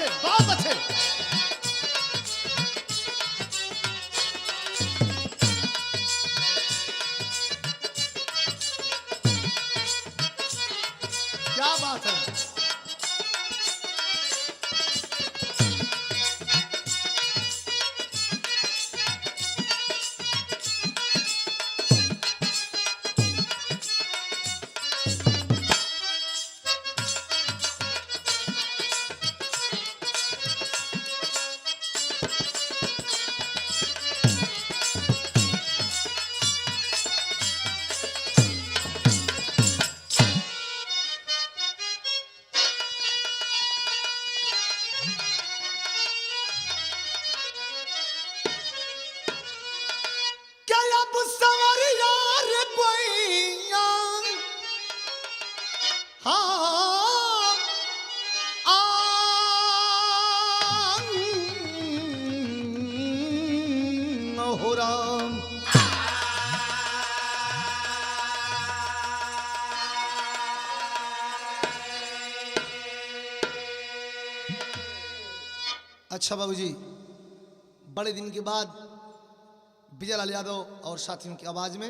अच्छे, बहुत अच्छे। क्या बात है। हो राम। अच्छा बाबूजी, बड़े दिन के बाद विजय लाल यादव और साथियों की आवाज में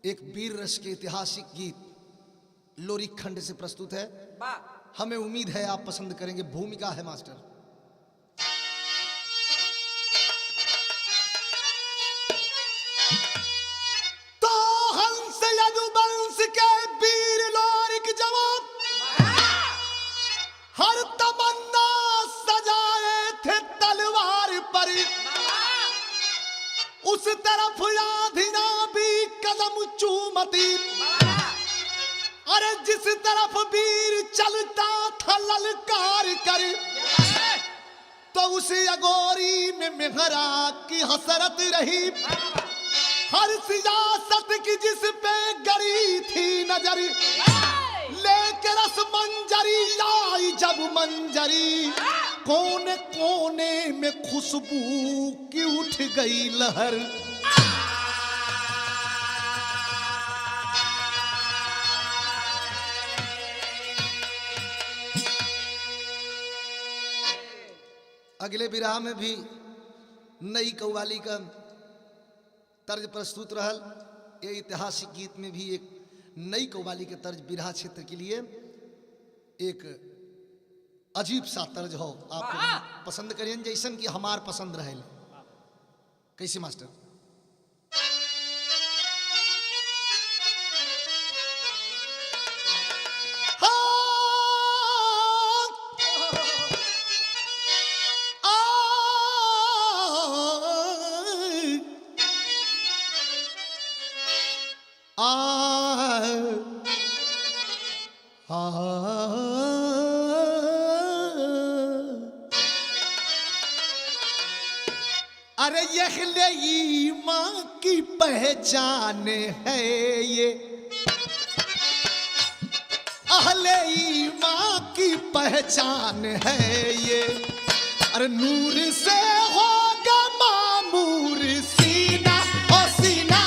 एक वीर रस के ऐतिहासिक गीत लोरी खंड से प्रस्तुत है। हमें उम्मीद है आप पसंद करेंगे। भूमिका है मास्टर। तो हंस यदुवंश के वीर लोरिक जवान हर तमन्ना सजाए थे तलवार पर। उस तरफ आधिना भी कदम चूमती। अरे जिस तरफ वीर चलता था ललकार कर, तो उस अगोरी में मेहरा की हसरत रही। हर सियासत की जिस पे गड़ी थी नजर, लेकर रस मंजरी आई जब मंजरी, कोने कोने में खुशबू की उठ गई लहर। अगले विराह में भी नई कव्वाली का तर्ज प्रस्तुत रहल। ये ऐतिहासिक गीत में भी एक नई कव्वाली के तर्ज विराह क्षेत्र के लिए एक अजीब सा तर्ज हो। आप पसंद करिए जैसन कि हमार पसंद रहे। कैसे मास्टर? अरे यह माँ की पहचान है ये, अहले माँ की पहचान है ये। अरे नूर से होगा मामूर सीना ओ सीना,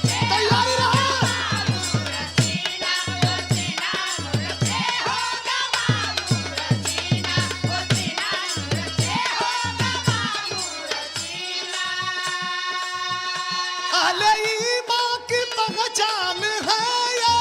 तैयारी रहा। अहले माँ की पहचान है ये,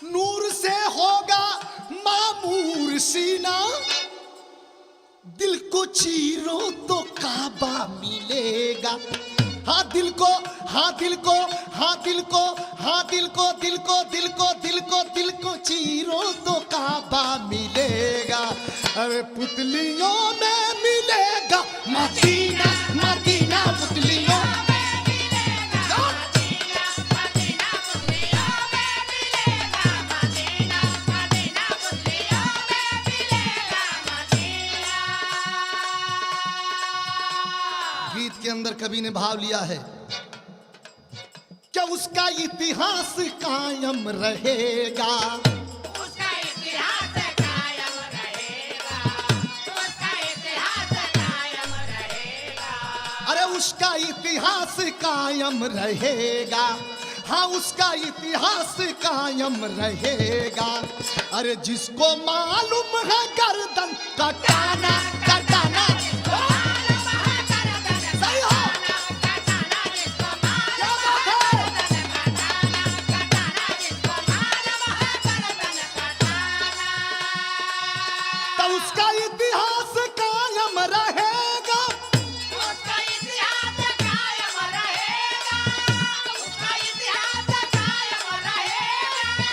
नूर से होगा मामूर सीना। दिल को चीरो तो काबा मिलेगा। हाँ दिल को, हाँ दिल को, हाँ दिल को, हाँ दिल को, दिल को, दिल को, दिल को, दिल को चीरो तो काबा मिलेगा। अरे पुतलियों में मिलेगा मदीना, मदीना पुतलियों के अंदर कवि ने भाव लिया है क्या उसका इतिहास कायम रहेगा। उसका अरे उसका इतिहास कायम रहेगा, हाँ उसका इतिहास कायम रहेगा। अरे जिसको मालूम है गर्दन कटाना कटाना, सही हो। तो उसका इतिहास कायम रहेगा, उसका इतिहास कायम रहेगा, उसका इतिहास कायम रहेगा।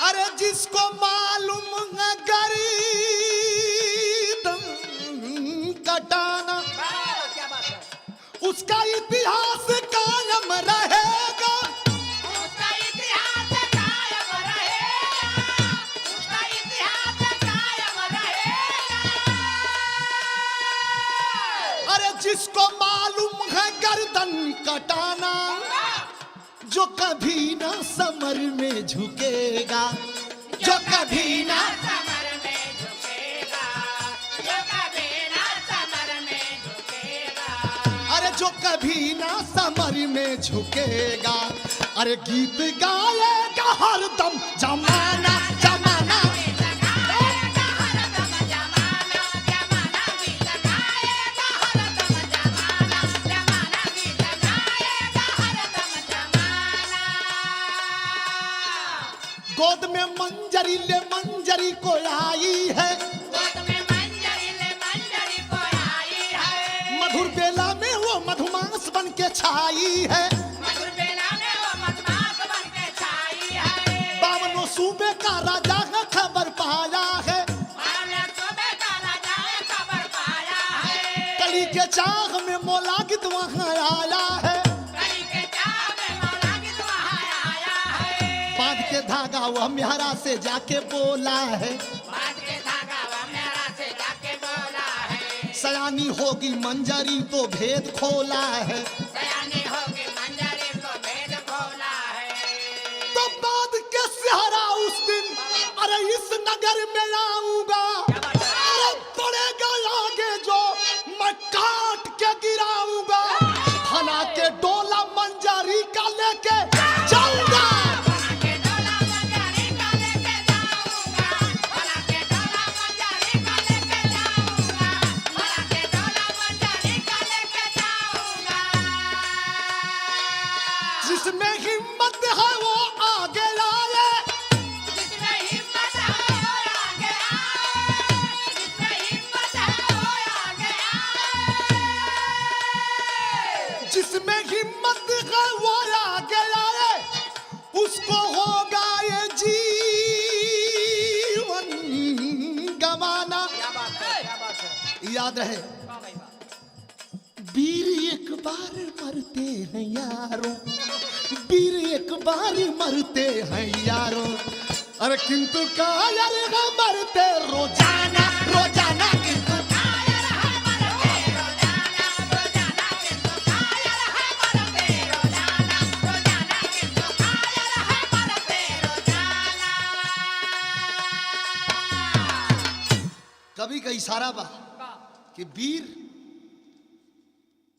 अरे जिसको मालूम है गर्दन कटाना, क्या बात है। उसका इतिहास कायम रहेगा। उसका इतिहास कायम रहेगा, उसका इतिहास कायम रहेगा। अरे जिसको मालूम है गर्दन कटाना, जो कभी ना समर में झुकेगा, जो कभी ना, समर में झुकेगा, जो कभी ना समर में झुकेगा। अरे जो कभी ना समर में झुकेगा। अरे गीत गाएगा हरदम जमाना जमाना, गाएगा हरदम जमाना, जमाना गीत गाएगा हरदम जमाना, जमाना गीत गाएगा हरदम जमाना। गोद में मंजरी ले मंजरी को आई है, गोद में मंजरी ले मंजरी को आई है, मधुर बेला में वो मधुमास बन के छाई है। मधुर बेला में वो मधुमास बन के छाई है। बावनों सूबे का राजा है खबर पाया है, बावले सूबे का राजा है खबर पाया है। कली के चाह में मौला गित वहाँ आया है। कली के चाह में मौला गित वहाँ आया है। बांध के धागा वह म्यारा से जाके बोला है, बात के धागा वो मेरा से जाके बोला है। सयानी होगी मंजरी तो भेद खोला है। सयानी होगी मंजरी को भेद खोला है। तो बांध के सहारा उस दिन, अरे इस नगर में आऊंगा, अरे पड़ेगा आगे जो मैं काट के गिराऊंगा। फला के डोला मंजरी का लेके जाऊंगा, भला के डोला मंजरी का लेके जाऊंगा, भला के डोला मंजरी का लेके जाऊंगा, भला के डोला मंजरी का लेके जाऊंगा। जिसमें हिम्मत है वो आगे आए, जिसमें हिम्मत है वो आगे आए, जिसमें हिम्मत है वो आगे आए। जिसमें हिम्मत है वो आगे आए, उसको होगा ये जीवन गवाना। क्या बात है, क्या बात है। याद रहे, वाह भाई वाह। वीर एक बार मरते हैं यारों, वीर एक बार मरते हैं यारों। अरे किंतु कायर है मरते रोजाना रोजाना, किंतु कायर है मरते रोजाना, रोजाना किंतु कायर है मरते रोजाना, रोजाना किंतु कायर है मरते रोजाना। कवि का इशारा बा वाह। कि वीर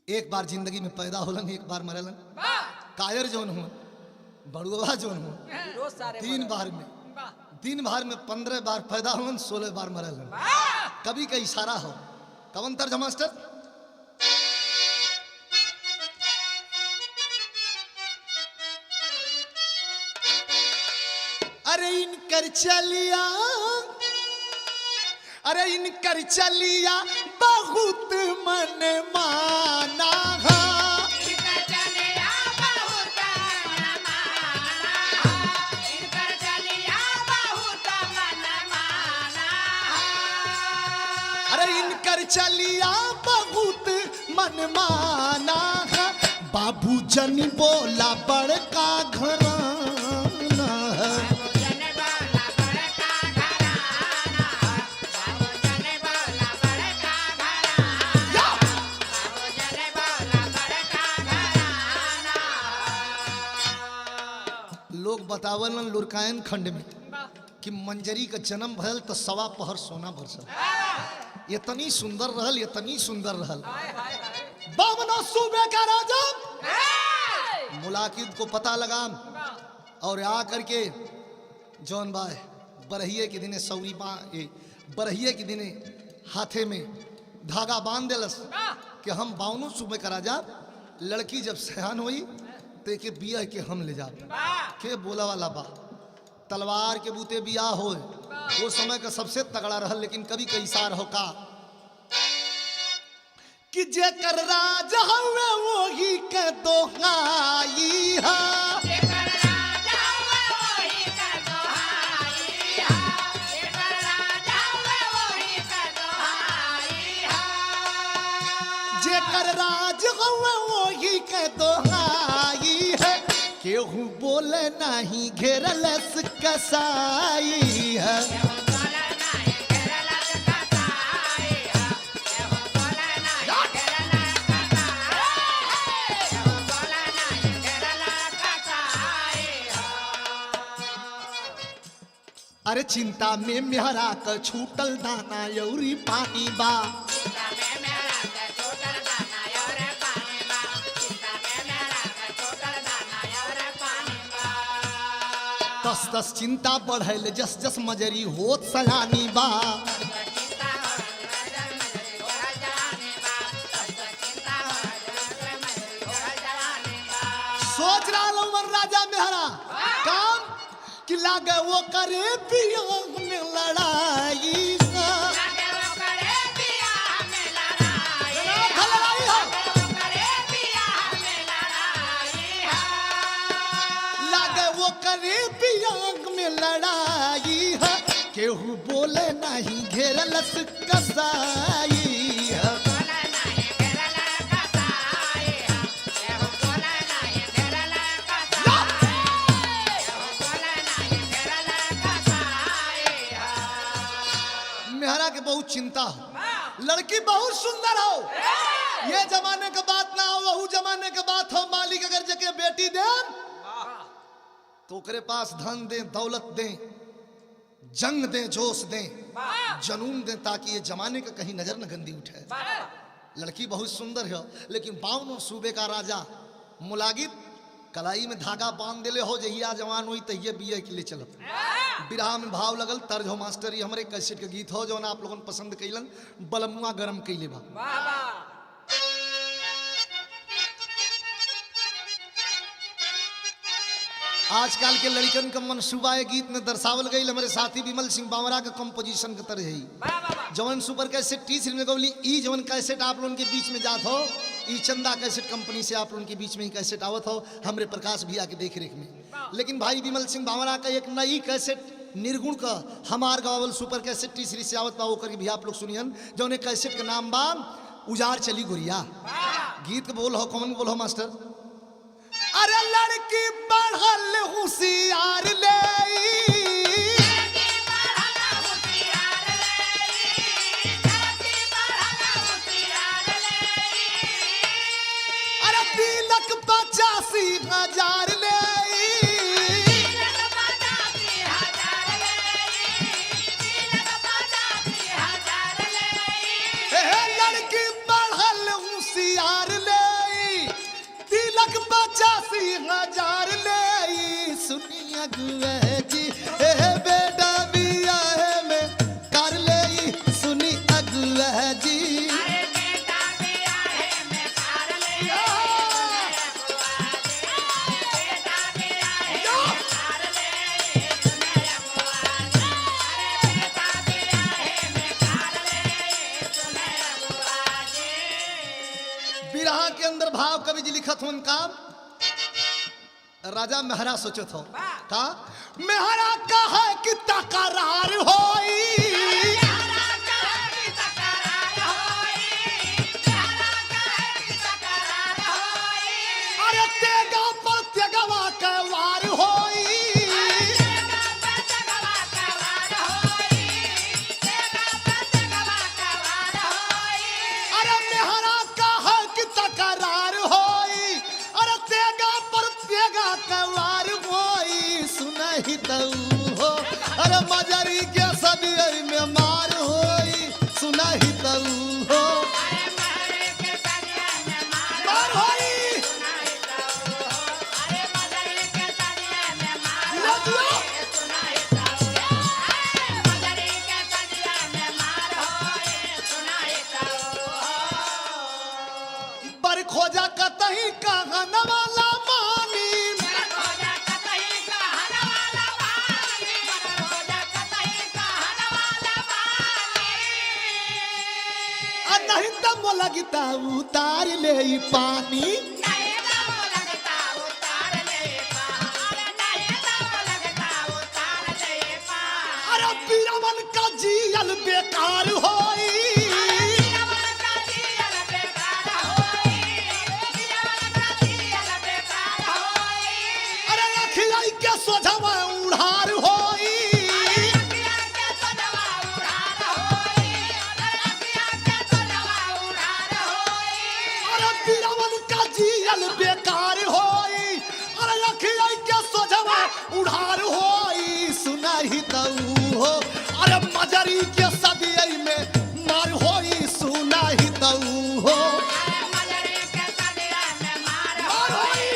एक बार जिंदगी में पैदा होलन, एक बार मरलन। वाह। कायर जोन हो, बड़ुआ जोन हो, रोज सारे तीन बार में, वाह। दिन भर में 15 बार पैदा होलन, 16 बार मरलन। वाह। कवि का इशारा हो। कवन तर्ज मास्टर? अरे इनकर चलिया, अरे इनकर चलिया बहुत मन माना है। इनकर चलिया बहुत मनमाना, इनकर चलिया बहुत मनमाना। अरे इनकर चलिया बहुत मनमाना है। बाबू जन बोला बड़का घराना है। बाबूजन बोला बड़का घराना, बाबूजन बोला बड़का घराना, या! बाबूजन बोला बड़का घराना। लोग बतावलन लुरकायन खंड में वाह। कि मंजरी का जन्म भयल तो सवा पहर सोना बरसल। इतनी सुंदर रहल, इतनी सुंदर रहल। बावनो सूबे का राजा मुलाकिद को पता लगा और आ करके जौन बाय बरहिए के दिने सौरी बरहिए के दिने हाथे में धागा बांध दिलस कि हम बावनो सूबे का राजा, लड़की जब सयान हुई तो के बिया के हम ले जाब के बोला वाला बा। तलवार के बूते बिया हो वो समय का सबसे तगड़ा रहल, लेकिन कभी कई सार हो का कि जेकर राज हवे वही के दोहाई हा। जेकर राज हवे वही के दोहाई है, केहू बोले नहीं घेरलस कसाई है। अरे चिंता में मेहरा का छूटल दाना यौरी पानी बा। तस तस चिंता बढ़ल जस जस मजरी होत सयानी बा। सोच रहा उमर राजा मेहरा काम कि लागे वो करे पिया में लड़ाई। लागे वो करे पिया में लड़ाई है, केहू बोले नहीं घेरलस कसाई है। मेहरा के बहुत चिंता हो, लड़की बहुत सुंदर हो, ये जमाने का बात ना हो, वहू जमाने का बात हो। मालिक अगर जगह बेटी दे तो ओकरे पास धन दे, दौलत दे, जंग दे, जोश दे, जनून दे, ताकि ये जमाने का कहीं नजर न गंदी उठे। लड़की बहुत सुंदर है, लेकिन बावनों सूबे का राजा मुलागिद कलाई में धागा बांध दिले हो, जहिया जवान हुई तहिए बिया के लिए चलत। बिरहा में भाव लगल, तर्ज हो मास्टर, ये हमारे कैसेट के गीत हो जो आप लोगों ने पसंद कैलन, बलमुआ गरम कैले बा। आजकल के लड़कन का मनसूबा ये गीत में दर्शावल गई। हमारे साथी विमल सिंह बावरा का कंपोजिशन के तरह है। जवन सुपर कैसेट टी सीरीज में गौली ई जवन कैसेट आप लोगों के बीच में जात हो, ई चंदा कैसेट कंपनी से आप लोगों के बीच में ही कैसेट आवत हो, हमरे प्रकाश भैया के देख रेख में। लेकिन भाई विमल सिंह बावरा का एक नई कैसेट निर्गुण का हमार गावल सुपर कैसेट टी सीरीज से आवत बा, ओकर भी आप लोग सुनियन। जौन कैसेट का नाम बा उजार चली गुरिया। गीत के बोल हो, कौन बोल हो मास्टर? अरे लड़की बढ़ल होशियार ले, अरे तिलक 85,000 ले, लड़की बढ़ल होशियार ले, तिलक 85,000 ले। सुनिया गुए जी बेटा बिया है में कर ले, सुनी अगुआ जी। बिरहा के अंदर भाव कवि जी लिखत हो का राजा मेहरा सोचत हो का मेहरा कहा कि तकरार होई, अरे तेगा पर तेगवा के वार होई, अरे मेहरा कहा कि तकरार होई, अरे तेगा पर तेगा के वार होई। सुनहि तऊ हो, अरे मजरी के सदियर में मार होई, सुनहि तऊ खोजा कतही कहन वाला मानी आ नहीं तब लगता उतार ले ई पानी अरे बीरवन का जियल बेकार होई अरे अखिया के सोझवा उड़ार होई अरे बीरवन का जियल बेकार होई अरे अखिया के सोझवा उड़ार होई सुनाही तऊ हो अरे मजरी के सदियई में मार होई सुनाही तऊ हो मार होई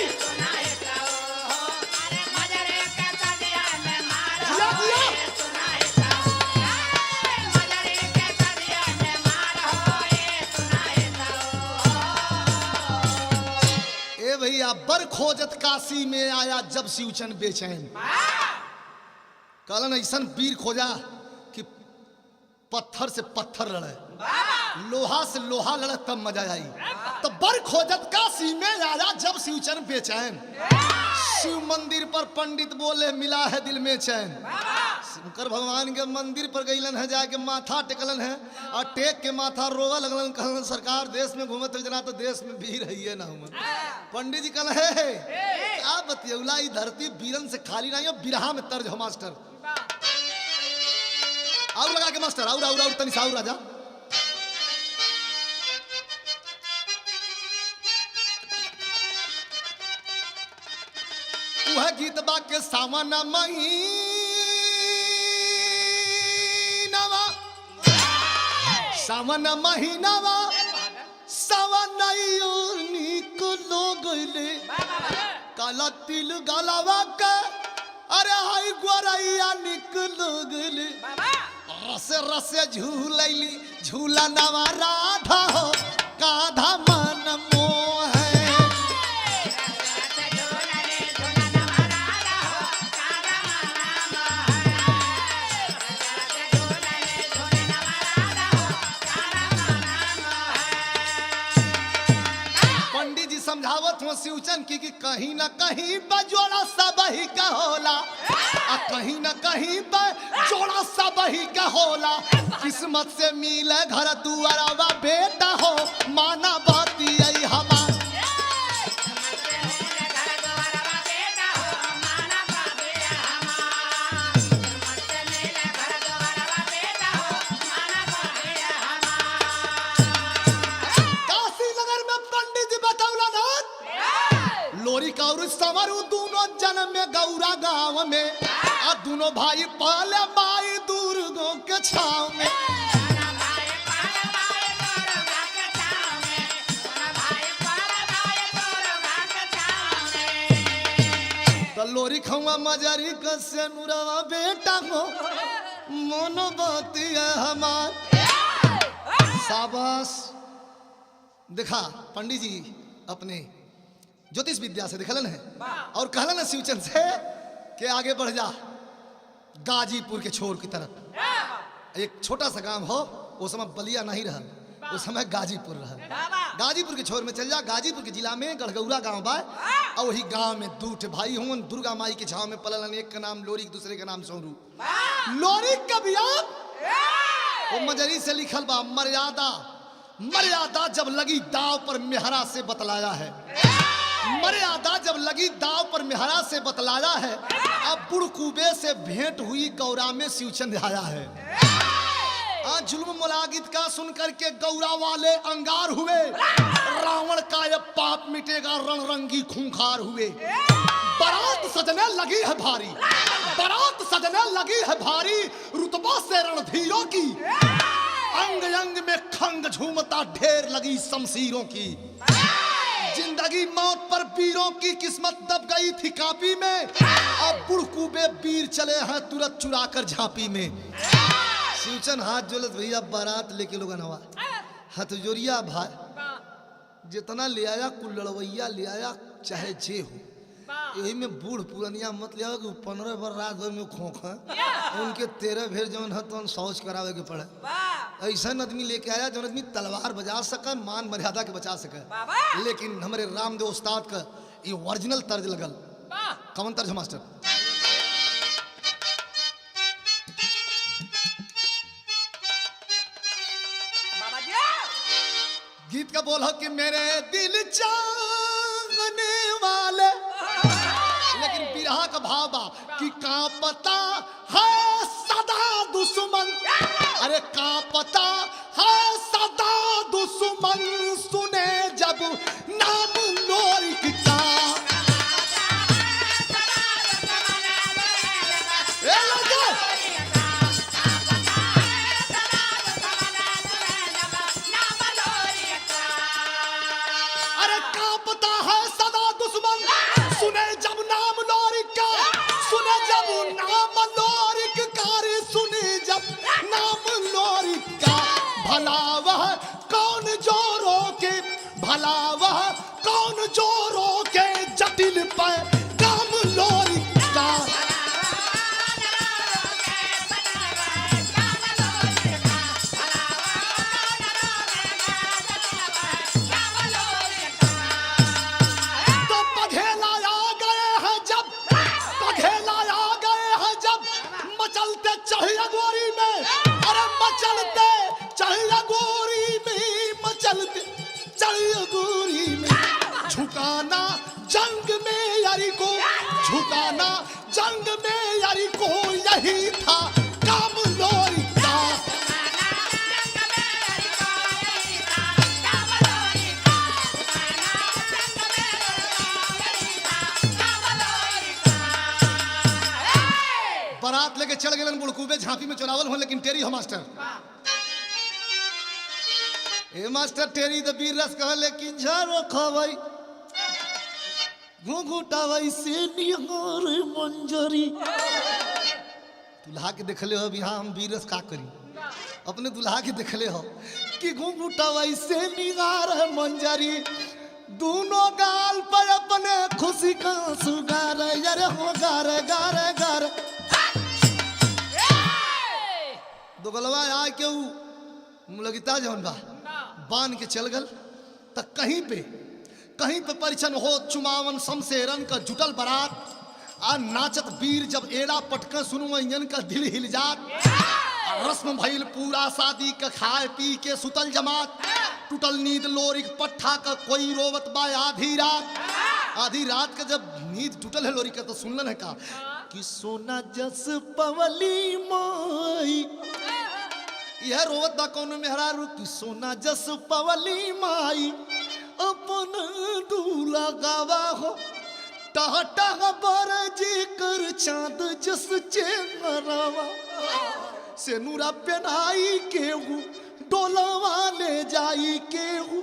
जिया जिया ए भैया बर खोजत काशी में आया जब शिवचन बेचैन कहलन ऐसन वीर खोजा कि पत्थर से पत्थर लड़े लोहा से लोहा लड़े तब मजा आई तो बर खोजत काशी में आया जब शिवचन बेचैन शिव मंदिर पर पंडित बोले मिला है दिल में चैन शंकर भगवान के मंदिर पर गईलन है जाके माथा टेकलन है और टेक के माथा रोवा लगलन कहलन सरकार देश में घूमत जना तो देश में वीर है ना हम पंडित जी कहल है क्या बतियौला ई धरती वीरन से खाली नहीं हो बिरहा में तर्ज हो मास्टर और लगा के मास्टर और तनी साउर राजा वह गीत बा के सावन महीनावा सावन महीनावा सावन निक लोगले काला तिल गलावा का अरे हाय गोरैया निक लोगले रसे रसे झूलैली झूला नवा राधा हो काधा मन मोह समझावत हो शिवचन की कि कहीं ना कहीं बजोड़ा सब ही का होला आ कहीं ना कहीं बजोड़ा सब ही का होला किस्मत से मिले घर दुआरा बेटा हो माना बाती आई हमार लोरी काउर संवरू दोनों जन्म में गौरा गांव में आ दोनों भाई पाले माई दुर्गों के छाव में तो लोरी खवा मजरी कसे नुरवा बेटा हो मोनो बाती है हमार शाबाश दिखा पंडित जी अपने ज्योतिष विद्या से दिखलन है और कहलन है शिवचन से कि आगे बढ़ जा गाजीपुर के छोर की तरफ एक छोटा सा गांव हो वो समय बलिया नहीं रहल उस समय गाजीपुर रहल गाजीपुर के छोर में चल जा गाजीपुर के जिला में गढ़गौरा गांव बा और वही गांव में दूठ भाई हुन दुर्गा माई के छाव में पललन एक का नाम लोरी दूसरे का नाम सोनू लोरी कबिया वो मजरी से लिखल बा मर्यादा मर्यादा जब लगी दाव पर मेहरा से बतलाया है मर्यादा जब लगी दाव पर मेहरा से बतलाया है अब बुड़कूबे से भेंट हुई गौरा में शिवचंद आया है जुल्म मुलागित का सुनकर के गौरा वाले अंगार हुए रावण का ये पाप मिटेगा रण रंगी खूंखार हुए बारात सजने लगी है भारी बारात सजने लगी है भारी रुतबा से रणधीरों की अंग अंग में खंग झूमता ढेर लगी शमशीरों की जिंदगी मौत पर वीरों की किस्मत दब गई थी कापी में अब बुड़कूबे वीर चले हैं तुरंत चुराकर झांपी में शिवचन हाथ जोलत भैया बारात लेके लोग नवा हथजोरिया भाई जितना ले आया कुल लड़वैया ले आया चाहे जे हो, यही में बूढ़ पुरनिया मत लिया कि 15 बार रात भर में खोख है, उनके 13 भेर जौन है तो शौच करावे के पड़े। ऐसा आदमी लेके आया जो आदमी तलवार बजा सके, मान मर्यादा के बचा सके। लेकिन हमारे रामदेव उस्ताद का ये ओरिजिनल तर्ज लगल। कौन तर्ज मास्टर? गीत का बोल हो कि मेरे दिल चाहने वाले, लेकिन बिरहा का भावा कि कांपता है सदा दुश्मन, अरे कांपता है सदा दुश्मन सुने जब नाम लोरिक का। अरे कांपता है सदा दुश्मन सुने जब नाम लोरिक का, सुने जब नाम लोरिक का, रे सुने जब नाम लोरिक का। भला वह कौन जो रोके, भला वह कौन जो रोके जटिल पे काम लोरिक का। तो पघेला आ गए हैं जब, पघेला आ गए हैं जब, मचलते चाहिए गोरी में, अरे मचलते चाहिए गोरी में, मचलते चाहिए गोरी में। झुकाना जंग में यारी को, झुकाना जंग में यारी को, यही था काम लोरी का। बारात लेके चढ़ गए बुड़कूबे झांपी में चुनावल हो, लेकिन टेरी हो मास्टर। ए मास्टर टेरी तो बीर रस कह, लेकिन झारो खवाई घूंघूटावाई से निहार मंजरी। दुल्हा के देखले हो बिहार हम बीर रस का करी, अपने दुल्हा के देखले हो कि घूंघूटावाई से निहार मंजरी, दोनों गाल पर अपने खुशी का सुगार, यारे हो गार गार गार। दोगलवा आ के मुलगिता जौन बा बान के चल गल, तक कहीं पे परिचन हो चुमावन शमशेरन का जुटल बारात, आ नाचत वीर जब एड़ा पटक सुनु इंजन का दिल हिल जात। रस्म भइल पूरा शादी का खाए पी के सुतल जमात, टूटल नींद लोरिक पट्ठा का कोई रोवत बा आधी रात। आधी रात का जब नींद टूटल है लोरी का तो सुनलन है का कि सोना जस पवली माई, यह रोवत बा कौन मेहरारू कि सोना जस पवली माई, अपन दूल्हा गावा हो टह टह बरजी कर चांद जस चेहरावा। से नूरा पहनाई केहू डोलवा ले जाई केहू,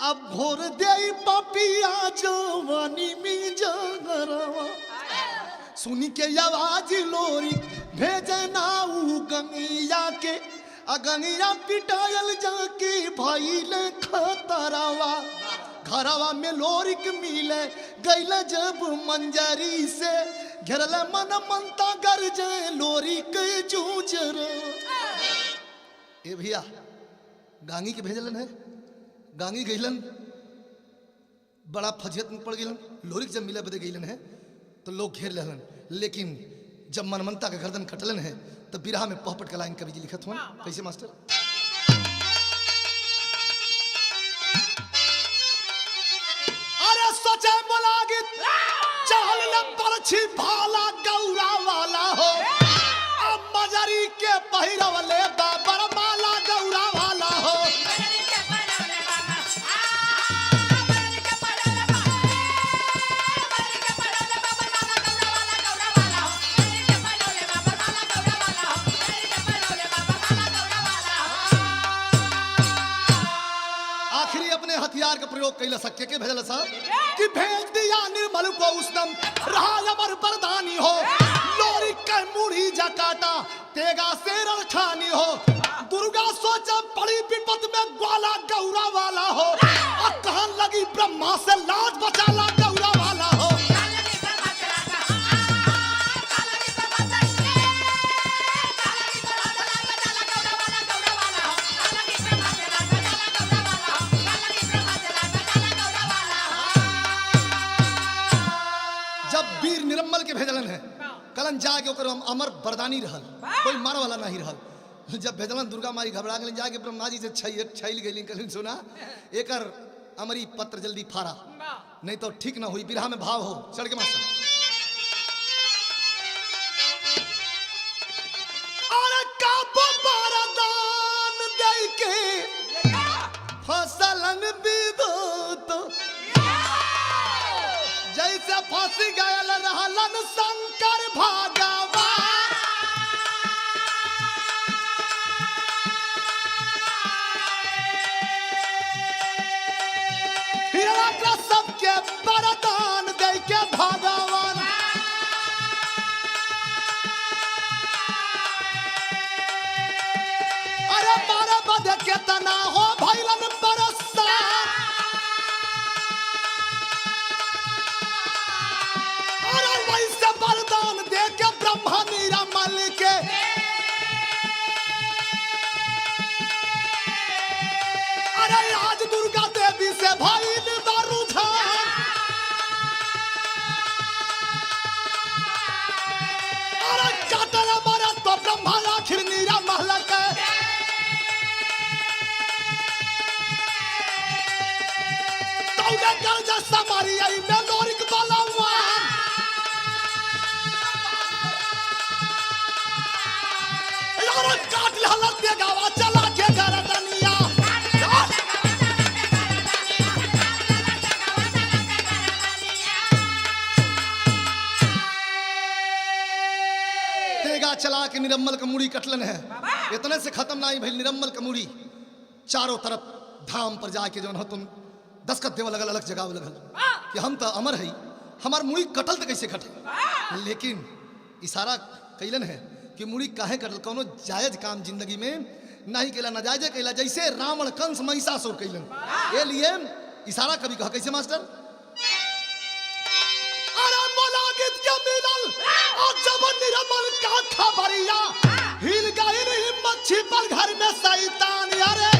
अब भोर दे पपिया जवानी में जगरवा। सुनी के आवाज लोरी भेजना ऊ गंगिया के, अगंगिया पिटायल जाके भइले खतरावा। घरवा में लोरिक मिले गैला जब मंजरी से, घेरल मन मनता गरजे लोरिक जूझर। ए भैया गांगी के भेजलन है, गांगी गईलन बड़ा फजियत में पड़ गईलन। लोरिक जब मिले बदे गईलन है तो लोग घेर लेलन, लेकिन जब मनमंता का गर्दन कटलन है तो बिरहा में पहपट का लाइन कवि जी लिखत हुआ कैसे मास्टर? अरे सोचे मुलागित चहल न परछी भाला गौरा वाला हो, अब मजरी के पहिरवले बाबर माला गौरा वाला हो। हथियार का प्रयोग कैला सके के भेजल सा कि भेज दिया निर्मल को उसदम रहा अमर बरदानी हो, लोरी के मुड़ी जा काटा तेगा से रठानी हो। दुर्गा सोचा बड़ी विपद में ग्वाला गौरा वाला हो, लगी ब्रह्मा से लाज बचाला गौरा वाला हो। कालगी ब्रह्मा चला कालगी ब्रह्मा चला कालगी ब्रह्मा चला गौरा वाला हो। कालगी ब्रह्मा चला गौरा वाला हो। कालगी ब्रह्मा चला गौरा वाला हो। जब वीर निरम्मल के भेजलन है कलन जाके ओकर अमर वरदानी रहल, कोई मार वाला नहीं रहल। जब भेजलन दुर्गा माई घबरा गई, जाके ब्रह्मा जी से छैल गई, कहलिन सुना एकर अमरी पत्र जल्दी फाड़ा, नहीं तो ठीक ना हुई। बिरहा में भाव हो चढ़ के मास्टर। अरे काबो वरदान दे के फसलन विदुत, जैसे फांसी गयल रहलन शंकर भगवान। हिरण्य सबके वरदान दे के भगवान। अरे मारे बद के तना हो भैलन परस्तान। अरे वैसे वरदान दे के ब्रह्मा निरम्मल के अरे आज दुर्गा देवी से भाई रुझान। अरे काटल मारा तो ब्रह्मा आखिर निरम्मल के तौले कर जा समारी आई में लोरिक बलवान। अरे काट लहलत दे गावा चला के गरदनिया। चला के निरम्मल का मुड़ी कटलन है, इतने से खत्म ना भइल निरम्मल का मुड़ी। चारों तरफ धाम पर जाके जो तुम दस्खत देव लगल, अलग जगह लगल कि हम तो अमर है, हमार मुड़ी कटल तो कैसे कटल। लेकिन इशारा कैलन है कि मुड़ी काहे कटल, कोनो जायज काम जिंदगी में नहीं कैला, नाजायज कैला, जैसे रावण कंस महिषासुर कैलन। ये लिए इशारा कभी कहा कैसे मास्टर, जब निरम्मल का खबरिया हिल गई हिम्मत छिपल घर में शैतान। अरे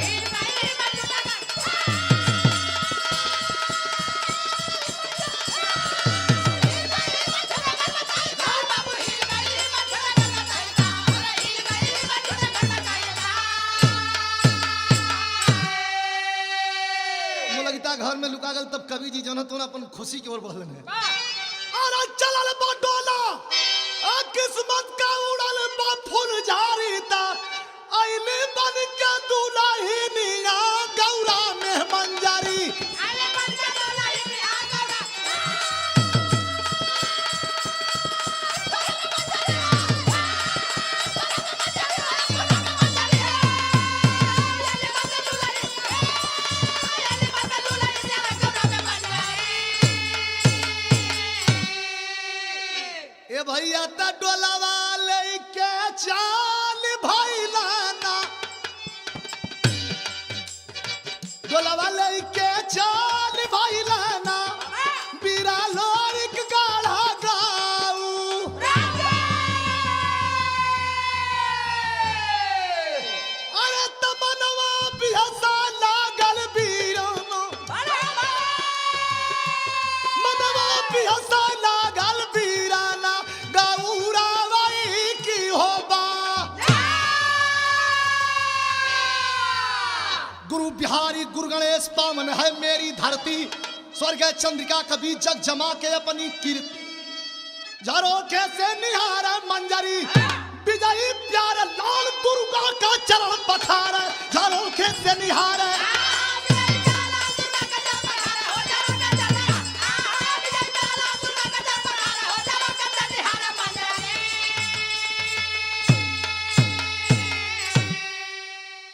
लगता घर में लुका गल, तब कवि जी जो तो अपन खुशी की ओर बढ़लन है। अरे चलल बडोला किस्मत का उड़ल बा फुलझारी ता आईने बन के दुल्हनिया गौरा में मंजरी। अरे बन के दुल्हनिया गौरा ए भैया ता डोलावा लेके चाल भैलाना, डोलावा लेके चाल भैलाना, बीरा लोरिक गाढ़ा गाऊ। अरे तमनवा बिहसा लागल बीरानो, मनवा बिहसा लागल बीराना, गौरा वही की होबा। गुरु बिहारी गुरु गणेश पावन है मेरी धरती, स्वर्ग चंद्रिका कभी जग जमा के अपनी कीर्ति, झरोखे से निहार मंजरी, विजयी प्यार लाल दुर्गा का चरण पखार, झरोखे से निहार